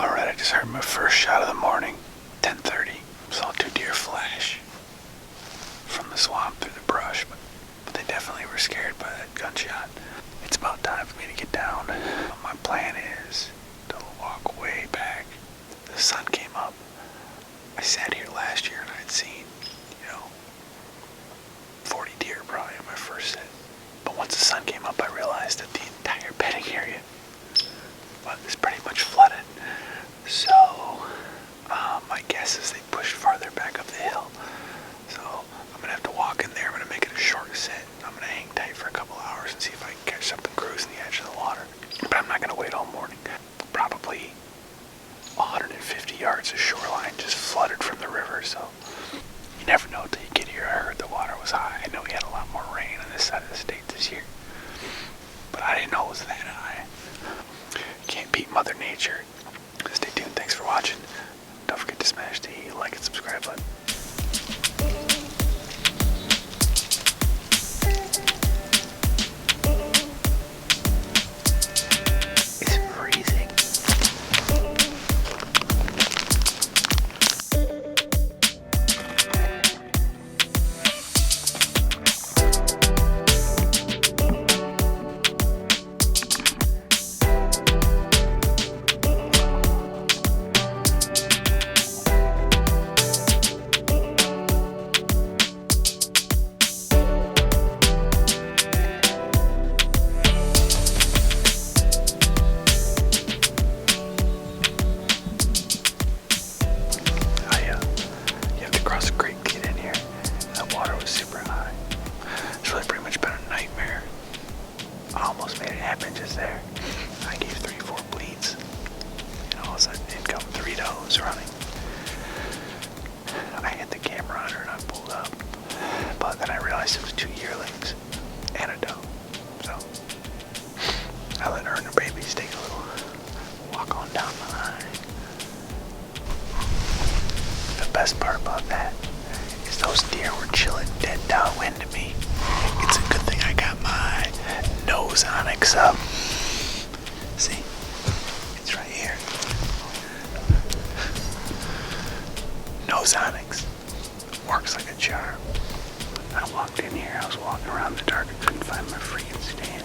Alright, I just heard my first shot of the morning. 10:30. Saw 2 deer flash from the swamp through the brush, but they definitely were scared by that gunshot. It's about time for me to get down. My plan is to walk way back. The sun came up. I sat here last year and I'd seen, 40 deer probably in my first set. But once the sun came up, I realized that the entire bedding area is pretty much flooded. So, my guess is they pushed farther back up the hill. So, I'm gonna have to walk in there. I'm gonna make it a short set. I'm gonna hang tight for a couple hours and see if I can catch something cruising the edge of the water. But I'm not gonna wait all morning. Probably 150 yards of shoreline just flooded from the river, so you never know till you get here. I heard the water was high. I know we had a lot more rain on this side of the state this year, but I didn't know it was that high. Can't beat Mother Nature. Stay tuned. Thanks for watching. Don't forget to smash the like and subscribe button. It's freezing. Almost made it happen just there. I gave 3-4 bleeds. All of a sudden, in come 3 does running. I hit the camera on her and I pulled up. But then I realized it was 2 yearlings and a doe. So, I let her and her babies take a little walk on down the line. The best part about that is those deer were chilling dead downwind to me. It's a good thing I got my nose onyx up. See? It's right here. Nose onyx. Works like a charm. I walked in here, I was walking around in the dark, I couldn't find my freaking stand.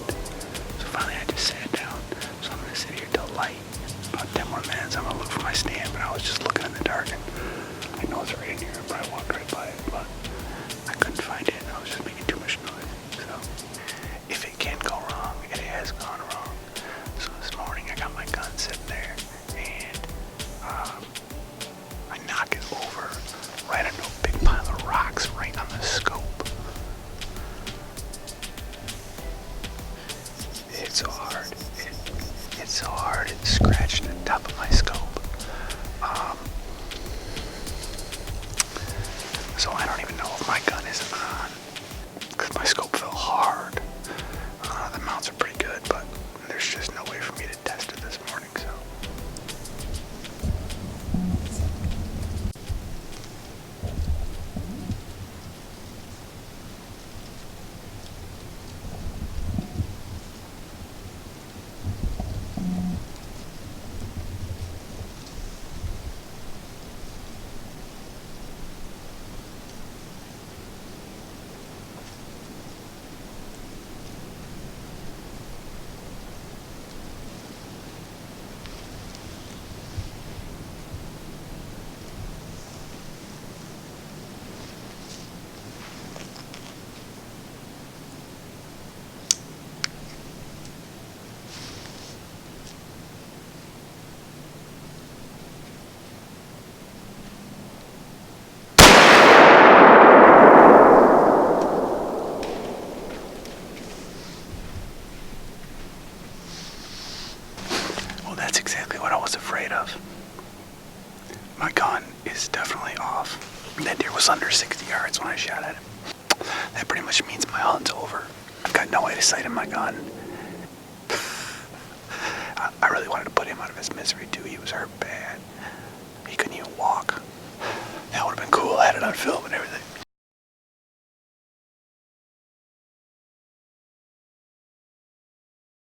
So finally I just sat down. So I'm gonna sit here till light. About 10 more minutes, I'm gonna look for my stand, but I was just looking in the dark and I know it's right in here. I probably walked right by it, but I couldn't find it. I was just making too much noise. So if it can go wrong, it has gone wrong. So this morning I got my gun sitting there and I knock it over right into a big pile of rocks right on the scope. It's so hard. It's so hard. It scratched the top of my scope. So I don't even know if my gun is on, because my scope fell hard. The mounts are pretty good, but there's just no way for me to test it this morning, so. That's exactly what I was afraid of. My gun is definitely off. That deer was under 60 yards when I shot at him. That pretty much means my hunt's over. I've got no way to sight in my gun. I really wanted to put him out of his misery too. He was hurt bad. He couldn't even walk. That would have been cool. I had it on film and everything.